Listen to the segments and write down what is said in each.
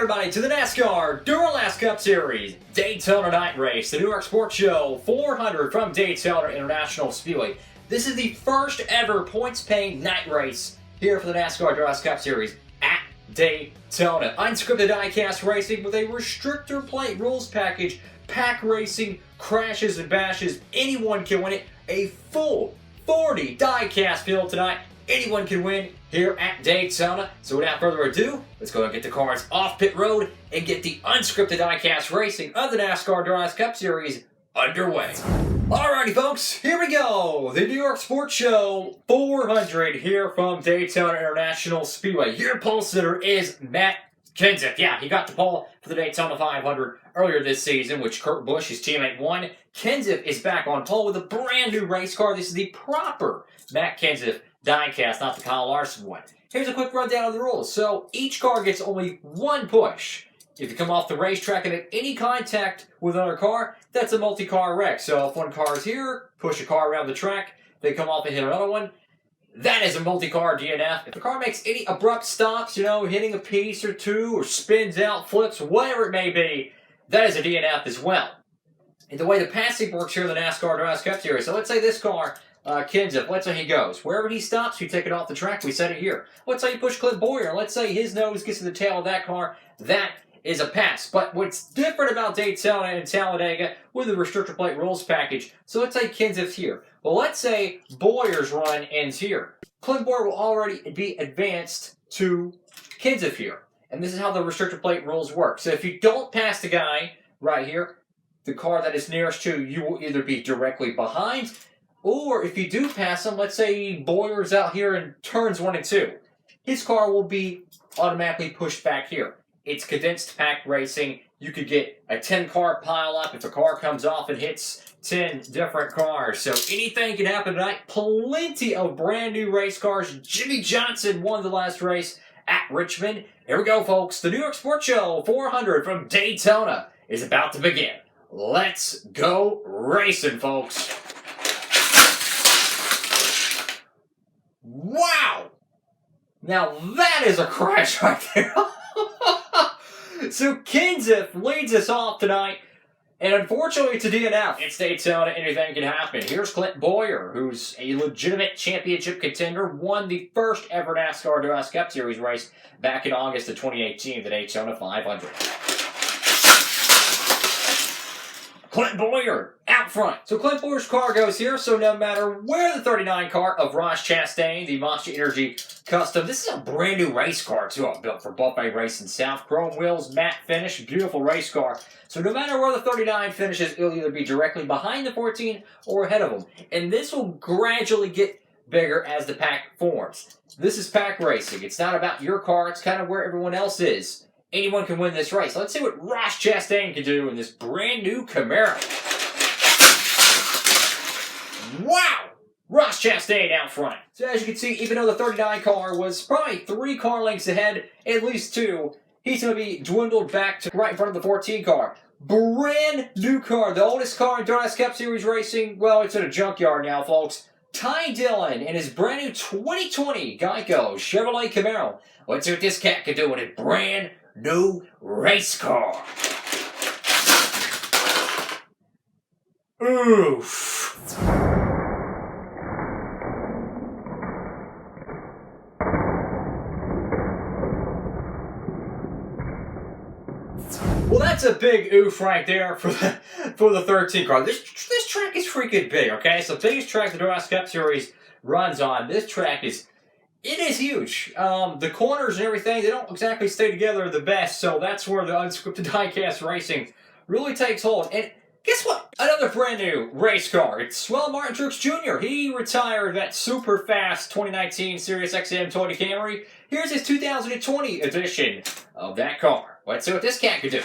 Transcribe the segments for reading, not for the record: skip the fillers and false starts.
everybody to the NASCAR Duralast Cup Series Daytona Night Race, the New York Sports Show 400 from Daytona International Speedway. This is the first ever points-paying night race here for the NASCAR Duralast Cup Series at Daytona. Unscripted diecast racing with a restrictor plate rules package, pack racing, crashes and bashes. Anyone can win it. A full 40 diecast field tonight. Anyone can win here at Daytona. So without further ado, let's go and get the cars off pit road and get the unscripted diecast racing of the NASCAR Duralast Cup Series underway. Alrighty folks, here we go. The New York Sports Show 400 here from Daytona International Speedway. Your pole sitter is Matt Kenseth. Yeah, he got the pole for the Daytona 500 earlier this season, which Kurt Busch, his teammate, won. Kenseth is back on pole with a brand new race car. This is the proper Matt Kenseth diecast, not the Kyle Larson one. Here's a quick rundown of the rules. So each car gets only one push. If you come off the racetrack and have any contact with another car, that's a multi-car wreck. So if one car is here, push a car around the track, they come off and hit another one, that is a multi-car DNF. If the car makes any abrupt stops, you know, hitting a piece or two, or spins out, flips, whatever it may be, that is a DNF as well. And the way the passing works here in the NASCAR Duralast Cup Series, so let's say this car, Kenseth, let's say he goes. Wherever he stops, we take it off the track, we set it here. Let's say you push Clint Boyer, let's say his nose gets to the tail of that car, that is a pass. But what's different about Daytona and Talladega with the restrictor plate rules package, so let's say Kenseth's here. Well, let's say Boyer's run ends here. Clint Boyer will already be advanced to Kenseth here. And this is how the restrictor plate rules work. So if you don't pass the guy right here, the car that is nearest to you will either be directly behind, or if you do pass him, let's say Boyer's out here in turns 1 and 2, his car will be automatically pushed back here. It's condensed pack racing. You could get a 10-car pile-up if a car comes off and hits 10 different cars. So anything can happen tonight. Plenty of brand new race cars. Jimmy Johnson won the last race at Richmond. Here we go, folks. The New York Sports Show 400 from Daytona is about to begin. Let's go racing, folks. Wow! Now that is a crash right there. So Kenseth leads us off tonight, and unfortunately it's a DNF. It's Daytona, anything can happen. Here's Clint Boyer, who's a legitimate championship contender, won the first ever NASCAR Duralast Cup Series race back in August of 2018, the Daytona 500. Clint Boyer out front. So Clint Boyer's car goes here, so no matter where the 39 car of Ross Chastain, the Monster Energy Custom, this is a brand new race car too, built for Buffet Racing South. Chrome wheels, matte finish, beautiful race car. So no matter where the 39 finishes, it'll either be directly behind the 14 or ahead of them. And this will gradually get bigger as the pack forms. This is pack racing. It's not about your car, it's kind of where everyone else is. Anyone can win this race. Let's see what Ross Chastain can do in this brand new Camaro. Wow! Ross Chastain out front. So as you can see, even though the 39 car was probably 3 car lengths ahead, at least 2, he's going to be dwindled back to right in front of the 14 car. Brand new car. The oldest car in Duralast Cup Series racing. Well, it's in a junkyard now, folks. Ty Dillon in his brand new 2020 Geico Chevrolet Camaro. Let's see what this cat can do in a brand new race car. Oof. Well, that's a big oof right there for the 13 car. This track is freaking big, okay? It's the biggest track the Duralast Cup Series runs on. This track is huge. The corners and everything, they don't exactly stay together the best, so that's where the unscripted diecast racing really takes hold. And guess what? Another brand new race car. It's Swell Martin Truex Jr. He retired that super fast 2019 SiriusXM Toyota Camry. Here's his 2020 edition of that car. Let's see what this cat can do.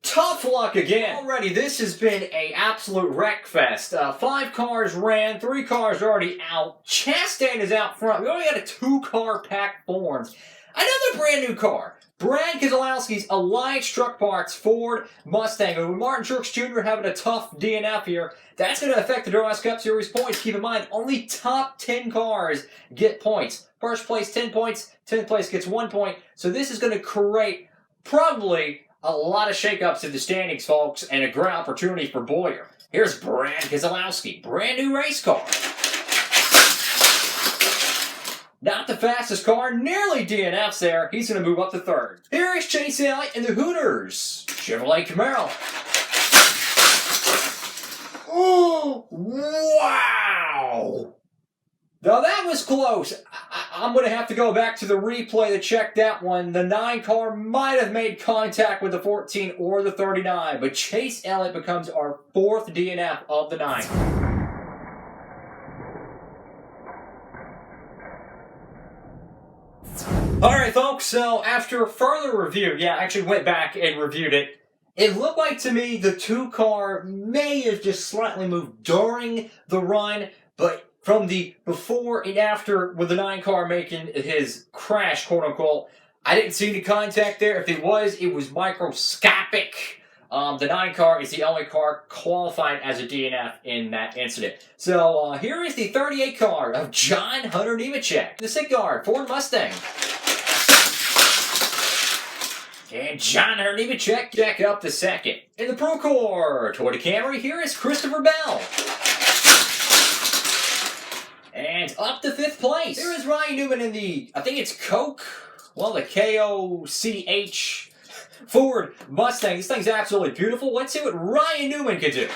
Tough luck again. Already, this has been an absolute wreck fest. 5 cars ran, 3 cars are already out. Chastain is out front. We only had a 2-car pack formed. Another brand new car. Brad Keselowski's Alliance Truck Parts Ford Mustang. And with Martin Truex Jr. having a tough DNF here, that's going to affect the Duralast Cup Series points. Keep in mind, only top 10 cars get points. First place, 10 points. 10th place gets 1 point. So this is going to create probably a lot of shakeups in the standings, folks, and a great opportunity for Boyer. Here's Brad Keselowski. Brand new race car. Not the fastest car, nearly DNFs there. He's going to move up to third. Here is Chase Elliott in the Hooters Chevrolet Camaro. Oh, wow! Now that was close. I'm going to have to go back to the replay to check that one. The 9 car might have made contact with the 14 or the 39, but Chase Elliott becomes our 4th DNF of the night. Alright folks, so after further review, I actually went back and reviewed it. It looked like to me the 2 car may have just slightly moved during the run, but from the before and after with the 9 car making his crash, quote unquote, I didn't see any contact there. If it was microscopic. The 9 car is the only car qualified as a DNF in that incident. So here is the 38 car of John Hunter Nemechek. The 6 car, Ford Mustang. And John Hunter Nemechek back up the 2nd. In the Pro Core, Toyota Camry, here is Christopher Bell. And up to 5th place, here is Ryan Newman in the, I think it's Coke, well, the K-O-C-H Ford Mustang. This thing's absolutely beautiful. Let's see what Ryan Newman can do.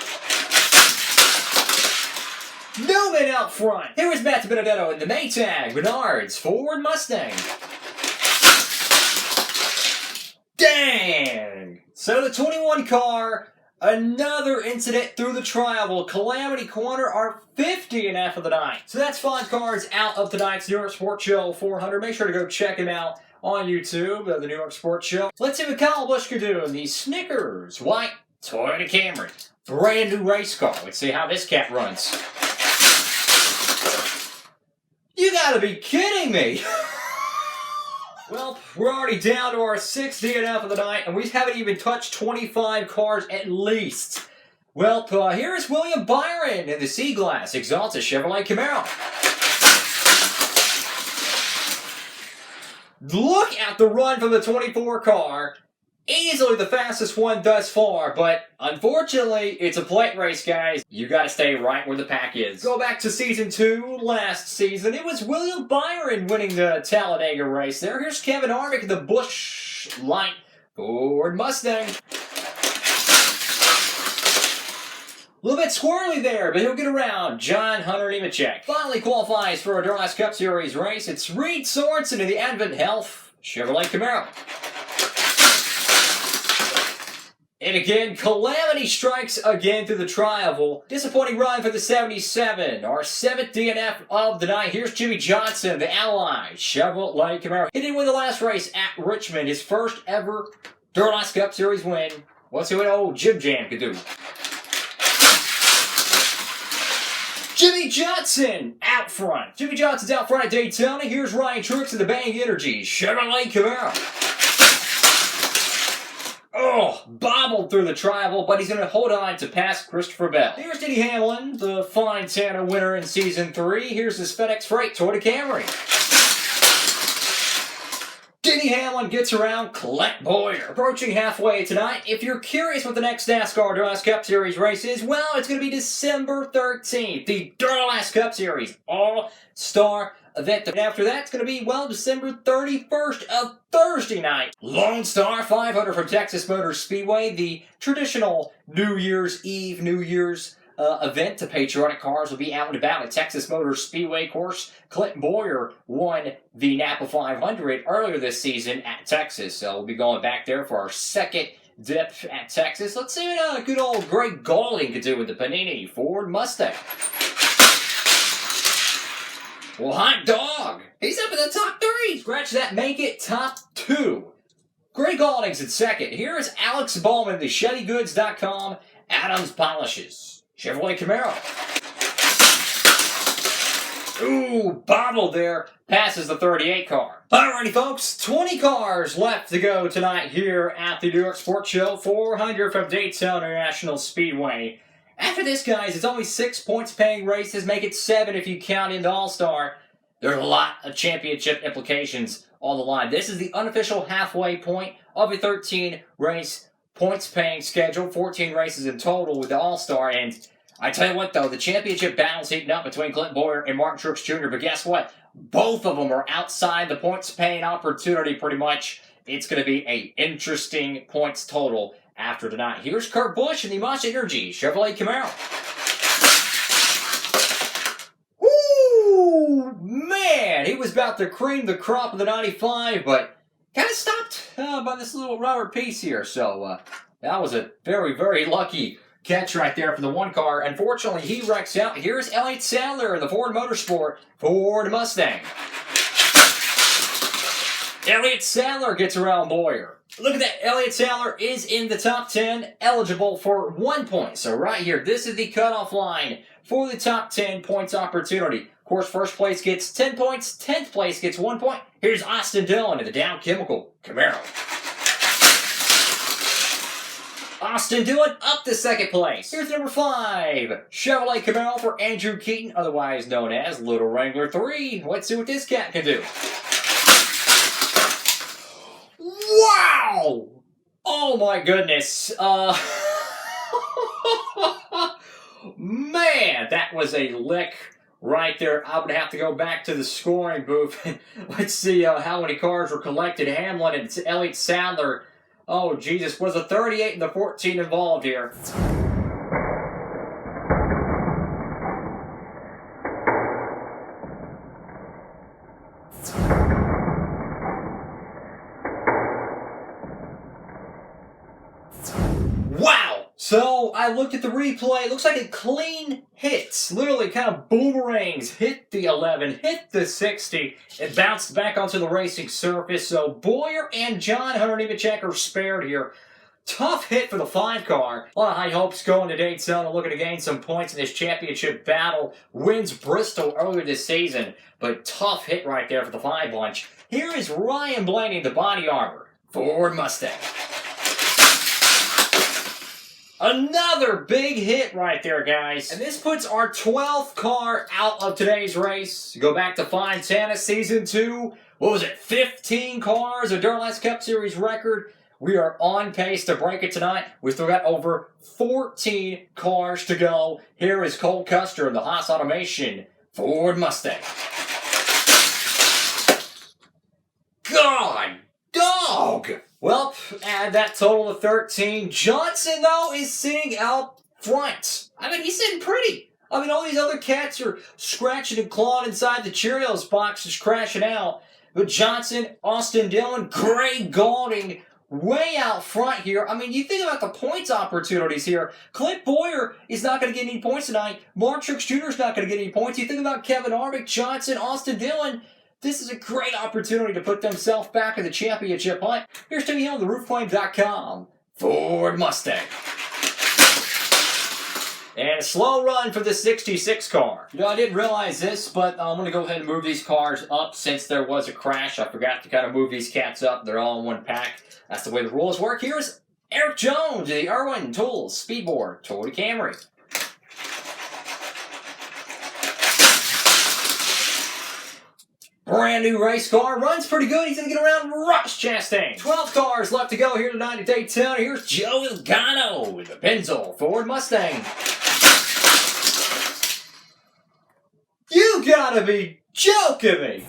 Newman out front. Here is Matt Benedetto in the Maytag Menards Ford Mustang. Dang! So the 21 car, another incident through the trial. Calamity Corner, our 5th DNF of the night. So that's 5 cars out of tonight's New York Sports Show 400. Make sure to go check him out on YouTube, the New York Sports Show. Let's see what Kyle Busch can do in the Snickers White Toyota Camry. Brand new race car. Let's see how this cat runs. You gotta be kidding me! Well, we're already down to our 6th DNF of the night, and we haven't even touched 25 cars at least. Well, here is William Byron in the Sea Glass Exalted Chevrolet Camaro. Look at the run from the 24 car. Easily the fastest one thus far, but unfortunately, it's a plate race, guys. You gotta stay right where the pack is. Go back to Season 2, last season. It was William Byron winning the Talladega race there. Here's Kevin Harvick in the Busch Light Ford Mustang. A little bit squirrely there, but he'll get around. John Hunter Nemechek finally qualifies for a Duralast Cup Series race. It's Reed Sorensen in the Advent Health Chevrolet Camaro. And again, calamity strikes again through the trial. Disappointing run for the 77. Our 7th DNF of the night. Here's Jimmy Johnson, the Ally Chevrolet Camaro. He didn't win the last race at Richmond. His first ever Duralast Cup Series win. Let's see what old Jim Jam could do. Jimmy Johnson out front. Jimmy Johnson's out front at Daytona. Here's Ryan Truex in the Bang Energy Chevrolet Camaro. Oh, bobbled through the trial, but he's going to hold on to pass Christopher Bell. Here's Denny Hamlin, the Fine Santa winner in Season 3. Here's his FedEx Freight Toyota Camry. Denny Hamlin gets around Clint Boyer. Approaching halfway tonight. If you're curious what the next NASCAR Duralast Cup Series race is, well, it's going to be December 13th. The Duralast Cup Series All-Star event. And after that, it's going to be, well, December 31st of Thursday night. Lone Star 500 from Texas Motor Speedway. The traditional New Year's Eve, New Year's event. The patriotic cars will be out and about at Texas Motor Speedway. Of course, Clint Boyer won the Napa 500 earlier this season at Texas. So we'll be going back there for our 2nd dip at Texas. Let's see what good old Greg Gaulding could do with the Panini Ford Mustang. Well, hot dog. He's up in the top 3. Scratch that, make it top 2. Greg Gaulding's in 2nd. Here is Alex Bowman, the ChevyGoods.com Adams Polishes Chevrolet Camaro. Ooh, bobbled there. Passes the 38 car. Alrighty, folks. 20 cars left to go tonight here at the New York Sports Show 400 from Daytona International Speedway. After this, guys, it's only 6 points-paying races. Make it 7 if you count in the All-Star. There's a lot of championship implications on the line. This is the unofficial halfway point of a 13-race points-paying schedule. 14 races in total with the All-Star. And I tell you what, though, the championship battle's heating up between Clint Bowyer and Martin Truex Jr. But guess what? Both of them are outside the points-paying opportunity pretty much. It's going to be an interesting points total after tonight. Here's Kurt Busch in the Monster Energy Chevrolet Camaro. Woo! Man, he was about to cream the crop of the 95, but kind of stopped by this little rubber piece here. So that was a very, very lucky catch right there for the one car. Unfortunately, he wrecks out. Here's Elliott Sadler in the Ford Motorsport Ford Mustang. Elliott Sadler gets around Bowyer. Look at that. Elliott Sadler is in the top 10, eligible for 1 point. So right here, this is the cutoff line for the top 10 points opportunity. Of course, first place gets 10 points. 10th place gets 1 point. Here's Austin Dillon in the Dow Chemical Camaro. Austin Dillon up to second place. Here's number 5, Chevrolet Camaro for Andrew Keaton, otherwise known as Little Wrangler 3. Let's see what this cat can do. Wow! Oh my goodness. Man, that was a lick right there. I'm going to have to go back to the scoring booth and let's see how many cars were collected. Hamlin and Elliott Sadler. Oh, Jesus. Was the 38 and the 14 involved here? Wow! So, I looked at the replay. It looks like a clean hit. Literally kind of boomerangs. Hit the 11, hit the 60. It bounced back onto the racing surface. So, Bowyer and John Hunter Nemechek are spared here. Tough hit for the 5 car. A lot of high hopes going to Daytona, looking to gain some points in this championship battle. Wins Bristol earlier this season, but tough hit right there for the 5 bunch. Here is Ryan Blaney, the body armor. Ford Mustang. Another big hit right there, guys. And this puts our 12th car out of today's race. Go back to Fontana Season 2. What was it? 15 cars, a Duralast Cup Series record. We are on pace to break it tonight. We still got over 14 cars to go. Here is Cole Custer of the Haas Automation Ford Mustang. God dog! Well, add that total of 13. Johnson, though, is sitting out front. I mean, he's sitting pretty. I mean, all these other cats are scratching and clawing inside the Cheerios boxes, crashing out. But Johnson, Austin Dillon, Greg Gaulding, way out front here. I mean, you think about the points opportunities here. Clint Bowyer is not going to get any points tonight. Martin Truex Jr. is not going to get any points. You think about Kevin Harvick, Johnson, Austin Dillon. This is a great opportunity to put themselves back in the championship hunt. Here's Timmy Hill, theroofclaim.com. Ford Mustang. And a slow run for the 66 car. You know, I didn't realize this, but I'm going to go ahead and move these cars up since there was a crash. I forgot to kind of move these cats up. They're all in one pack. That's the way the rules work. Here's Eric Jones, the Irwin Tools Speedboard Toyota Camry. Brand new race car, runs pretty good. He's going to get around Ross Chastain. 12 cars left to go here tonight at Daytona. Here's Joe Logano with the Benzel Ford Mustang. You gotta be joking me!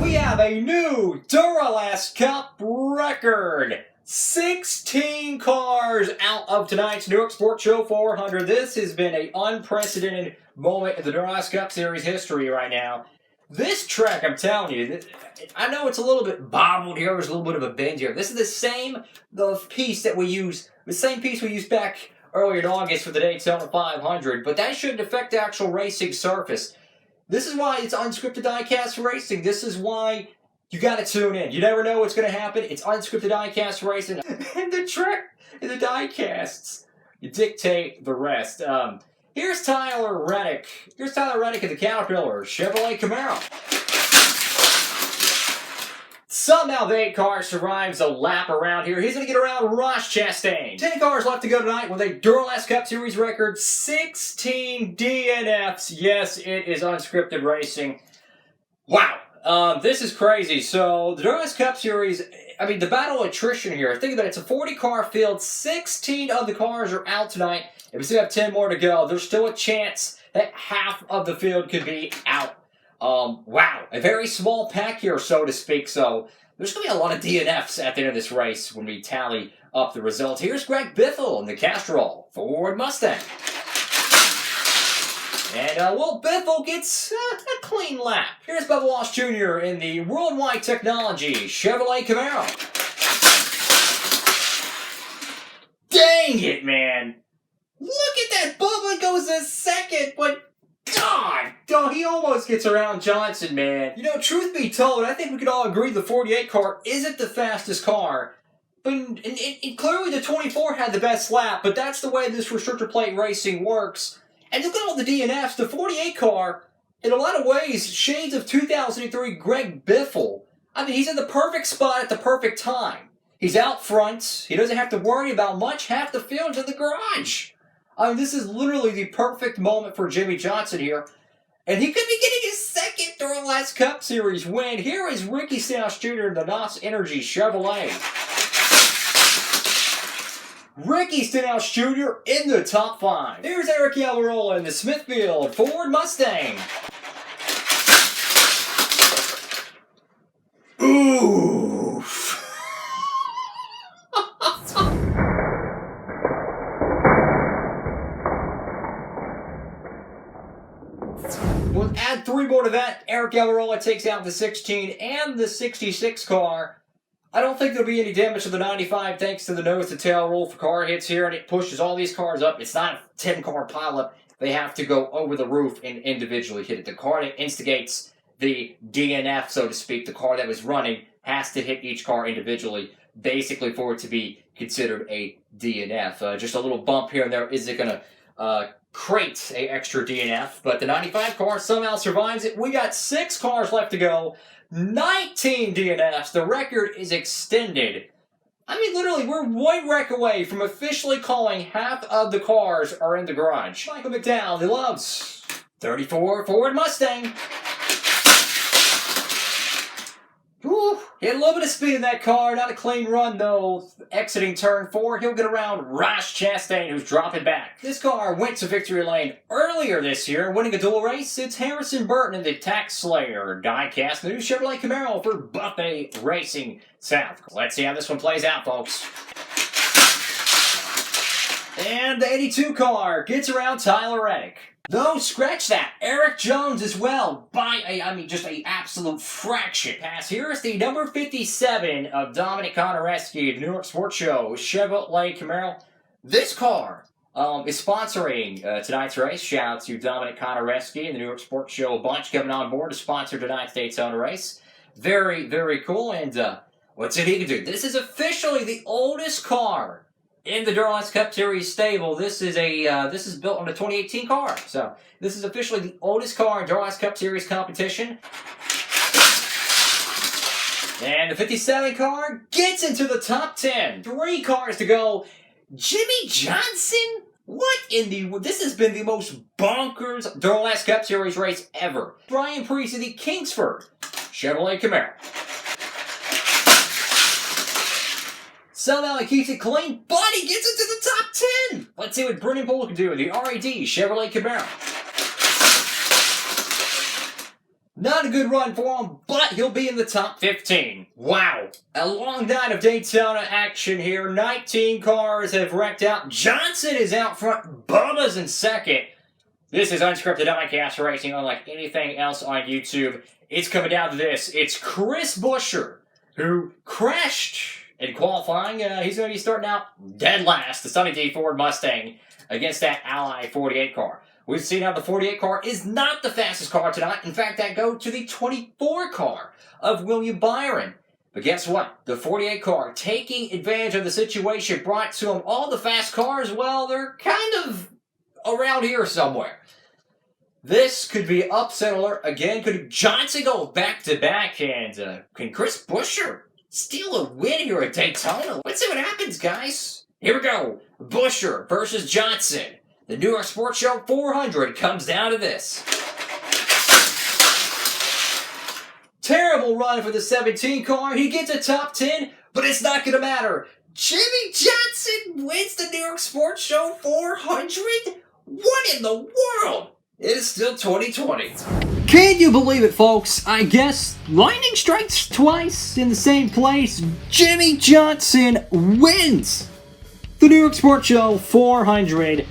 We have a new Duralast Cup record. 16 cars out of tonight's New York Sports Show 400. This has been an unprecedented moment in the Duralast Cup Series history right now. This track, I'm telling you, I know it's a little bit bobbled here. There's a little bit of a bend here. This is the same piece that we used, the same piece we used back earlier in August for the Daytona 500, but that shouldn't affect the actual racing surface. This is why it's unscripted diecast racing. This is why you gotta tune in. You never know what's gonna happen. It's unscripted diecast racing. And the track in the diecasts, You dictate the rest. Here's Tyler Reddick. Here's Tyler Reddick at the Caterpillar Chevrolet Camaro. Somehow the 8 car survives a lap around here. He's going to get around Ross Chastain. 10 cars left to go tonight with a Duralast Cup Series record, 16 DNFs. Yes, it is unscripted racing. Wow, this is crazy. So the Duralast Cup Series, I mean, the battle attrition here. Think about it. It's a 40-car field. 16 of the cars are out tonight. If we still have 10 more to go, there's still a chance that half of the field could be out. Wow, a very small pack here, so to speak. So there's going to be a lot of DNFs at the end of this race when we tally up the results. Here's Greg Biffle in the Castrol Ford Mustang. And, well, Biffle gets a clean lap. Here's Bubba Walsh Jr. in the Worldwide Technology Chevrolet Camaro. Dang it, man. Look at that. Bubba goes a second, but God, he almost gets around Johnson, man. You know, truth be told, I think we could all agree the 48 car isn't the fastest car. But clearly the 24 had the best lap, but that's the way this restrictor plate racing works. And look at all the DNFs. The 48 car, in a lot of ways, shades of 2003 Greg Biffle. I mean, he's in the perfect spot at the perfect time. He's out front. He doesn't have to worry about much. Half the field's in the garage. I mean, this is literally the perfect moment for Jimmy Johnson here. And he could be getting his second Duralast Cup Series win. Here is Ricky Stenhouse Jr. in the NOS Energy Chevrolet. Ricky Stenhouse Jr. in the top 5. Here's Eric Almirola in the Smithfield Ford Mustang. Oof. We'll add 3 more to that. Eric Almirola takes out the 16 and the 66 car. I don't think there'll be any damage to the 95 thanks to the nose-to-tail rule for car hits here, and it pushes all these cars up. It's not a 10-car pileup. They have to go over the roof and individually hit it. The car that instigates the DNF, so to speak, the car that was running, has to hit each car individually, basically for it to be considered a DNF. Just a little bump here and there isn't going to crate a extra DNF, but the 95 car somehow survives it. We got 6 cars left to go. 19 DNFs. The record is extended. I mean, literally, we're 1 wreck away from officially calling half of the cars are in the garage. Michael McDowell, he loves 34 Ford Mustang. Whew. He had a little bit of speed in that car. Not a clean run, though. Exiting turn 4, he'll get around Ross Chastain, who's dropping back. This car went to victory lane earlier this year, winning a dual race. It's Harrison Burton in the Tax Slayer Diecast, the new Chevrolet Camaro for Buffet Racing South. Let's see how this one plays out, folks. And the 82 car gets around Tyler Reddick. No, scratch that. Eric Jones as well by just an absolute fraction. Pass. Here is the number 57 of Dominic Konareski, the New York Sports Show Chevrolet Camaro. This car is sponsoring tonight's race. Shout out to Dominic Konareski and the New York Sports Show bunch coming on board to sponsor tonight's Daytona race. Very, very cool. And what's it he can do? This is officially the oldest car in the Duralast Cup Series stable. This is built on a 2018 car. So this is officially the oldest car in Duralast Cup Series competition. And the 57 car gets into the top 10. 3 cars to go. Jimmy Johnson? What in the... This has been the most bonkers Duralast Cup Series race ever. Brian Priest of the Kingsford Chevrolet Camaro. Somehow he keeps it clean, but he gets into the top 10. Let's see what Brennan Poole can do with the RAD Chevrolet Camaro. Not a good run for him, but he'll be in the top 15. Wow. A long night of Daytona action here. 19 cars have wrecked out. Johnson is out front. Bubba's in second. This is unscripted Diecast racing, unlike anything else on YouTube. It's coming down to this. It's Chris Buescher, who crashed in qualifying. He's going to be starting out dead last, the Sonny D Ford Mustang, against that Ally 48 car. We've seen how the 48 car is not the fastest car tonight. In fact, that goes to the 24 car of William Byron. But guess what? The 48 car, taking advantage of the situation brought to him, all the fast cars, well, they're kind of around here somewhere. This could be upset alert again. Could Johnson go back-to-back? And can Chris Buescher steal a win here at Daytona? Let's see what happens, guys. Here we go. Buescher versus Johnson. The New York Sports Show 400 comes down to this. Terrible run for the 17 car. He gets a top 10, but it's not going to matter. Chevy Johnson wins the New York Sports Show 400? What in the world? It is still 2020. Can you believe it, folks? I guess lightning strikes twice in the same place. Jimmy Johnson wins the New York Sports Show 400.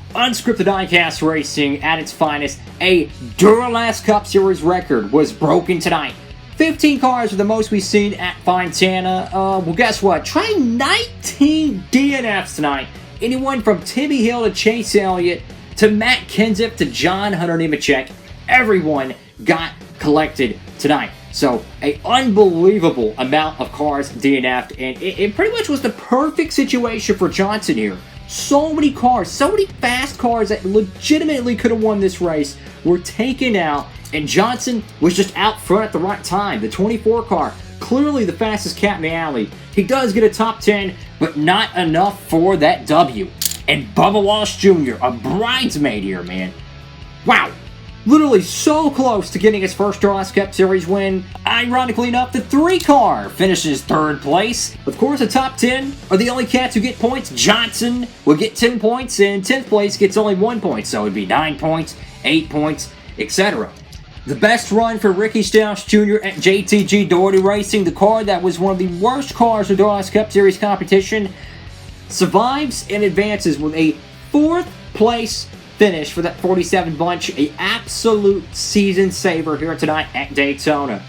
Unscripted Diecast racing at its finest. A Duralast Cup Series record was broken tonight. 15 cars are the most we've seen at Fontana. Well, guess what? Try 19 DNFs tonight. Anyone from Timmy Hill to Chase Elliott to Matt Kenseth to John Hunter Nemechek, everyone got collected tonight. So, an unbelievable amount of cars DNF'd, and it pretty much was the perfect situation for Johnson here. So many cars, so many fast cars that legitimately could have won this race were taken out, and Johnson was just out front at the right time. The 24 car, clearly the fastest cat in the alley. He does get a top 10, but not enough for that W. And Bubba Walsh Jr., a bridesmaid here, man. Wow. Literally so close to getting his first Duralast Cup Series win. Ironically enough, the 3 car finishes 3rd place. Of course, the top 10 are the only cats who get points. Johnson will get 10 points, and 10th place gets only 1 point. So it'd be 9 points, 8 points, etc. The best run for Ricky Stenhouse Jr. at JTG Doherty Racing, the car that was one of the worst cars in Duralast Cup Series competition, survives and advances with a 4th place finish for that 47 bunch. A absolute season saver here tonight at Daytona.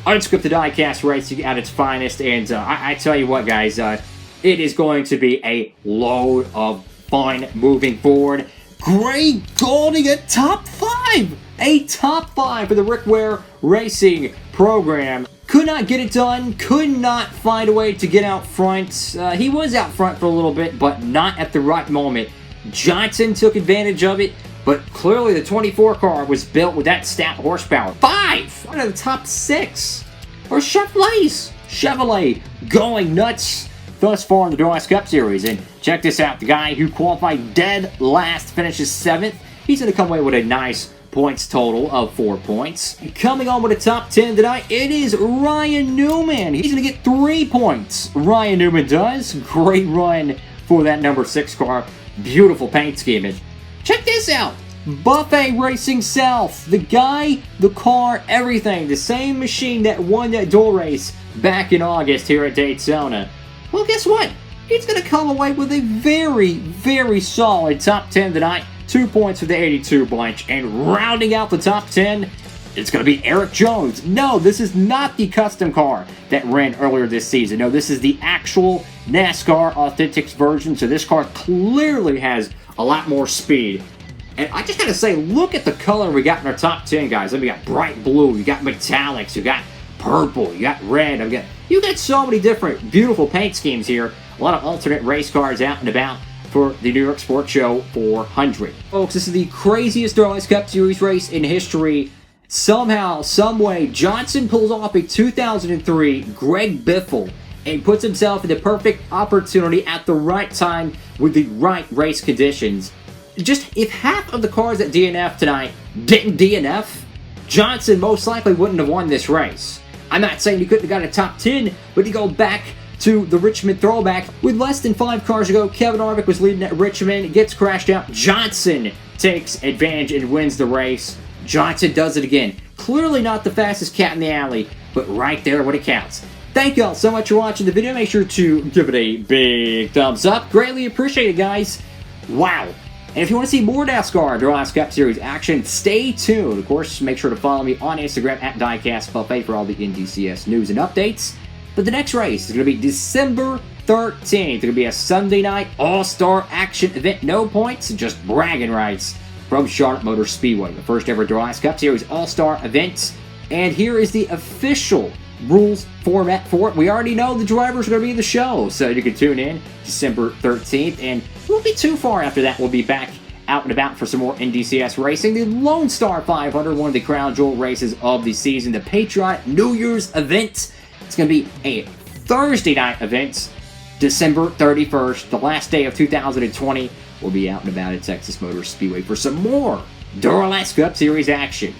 Unscripted Diecast racing at its finest, and I tell you what, guys, it is going to be a load of fun moving forward. Gray Golding a top 5! A top 5 for the Rick Ware Racing program. Could not get it done, could not find a way to get out front. He was out front for a little bit, but not at the right moment. Johnson took advantage of it, but clearly the 24 car was built with that stat horsepower. 5 out of the top 6 are Chevrolet's. Chevrolet going nuts thus far in the Duralast Cup Series. And check this out, the guy who qualified dead last finishes 7th. He's going to come away with a nice points total of 4 points. Coming on with a top 10 tonight, it is Ryan Newman. He's going to get 3 points. Ryan Newman does. Great run for that number 6 car. Beautiful paint scheme. And check this out. Buffet Racing South. The guy, the car, everything. The same machine that won that dual race back in August here at Daytona. Well, guess what? He's going to come away with a very, very solid top 10 tonight. 2 points for the 82 bunch. And rounding out the top 10, it's going to be Eric Jones. No, this is not the custom car that ran earlier this season. No, this is the actual NASCAR Authentics version. So this car clearly has a lot more speed. And I just got to say, look at the color we got in our top 10, guys. We got bright blue, you got metallics, you got purple, you got red. You got so many different beautiful paint schemes here. A lot of alternate race cars out and about for the New York Sports Show 400. Folks, this is the craziest Duralast Cup Series race in history. Somehow, someway, Johnson pulls off a 2003 Greg Biffle and puts himself in the perfect opportunity at the right time with the right race conditions. Just if half of the cars that DNF tonight didn't DNF, Johnson most likely wouldn't have won this race. I'm not saying he couldn't have got a top 10, but you go back to the Richmond throwback. With less than 5 cars to go, Kevin Harvick was leading at Richmond, gets crashed out. Johnson takes advantage and wins the race. Johnson does it again. Clearly not the fastest cat in the alley, but right there when it counts. Thank y'all so much for watching the video. Make sure to give it a big thumbs up. Greatly appreciate it, guys. Wow. And if you want to see more NASCAR Duralast Cup Series action, stay tuned. Of course, make sure to follow me on Instagram at Diecastbuffet for all the ndcs news and updates. But the next race is going to be December 13th. It's going to be a Sunday night all-star action event. No points, just bragging rights from Charlotte Motor Speedway. The first ever Duralast Cup Series all-star event. And here is the official rules format for it. We already know the drivers are going to be in the show, so you can tune in December 13th, and it won't be too far after that. We'll be back out and about for some more NDCS racing. The Lone Star 500, one of the crown jewel races of the season, the Patriot New Year's event. It's going to be a Thursday night event, December 31st, the last day of 2020. We'll be out and about at Texas Motor Speedway for some more Duralast Cup Series action.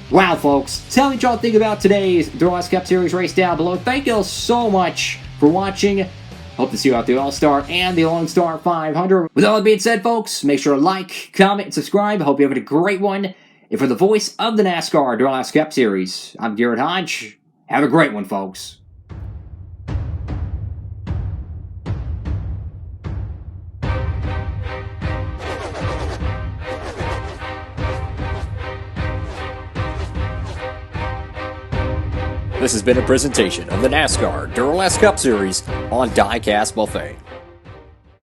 Wow, folks. Tell me what y'all think about today's Duralast Cup Series race down below. Thank you so much for watching. Hope to see you out the All-Star and the Lone Star 500. With all that being said, folks, make sure to like, comment, and subscribe. I hope you're having a great one. And for the voice of the NASCAR Duralast Cup Series, I'm Garrett Hodge. Have a great one, folks. This has been a presentation of the NASCAR Duralast Cup Series on Diecastbuffet.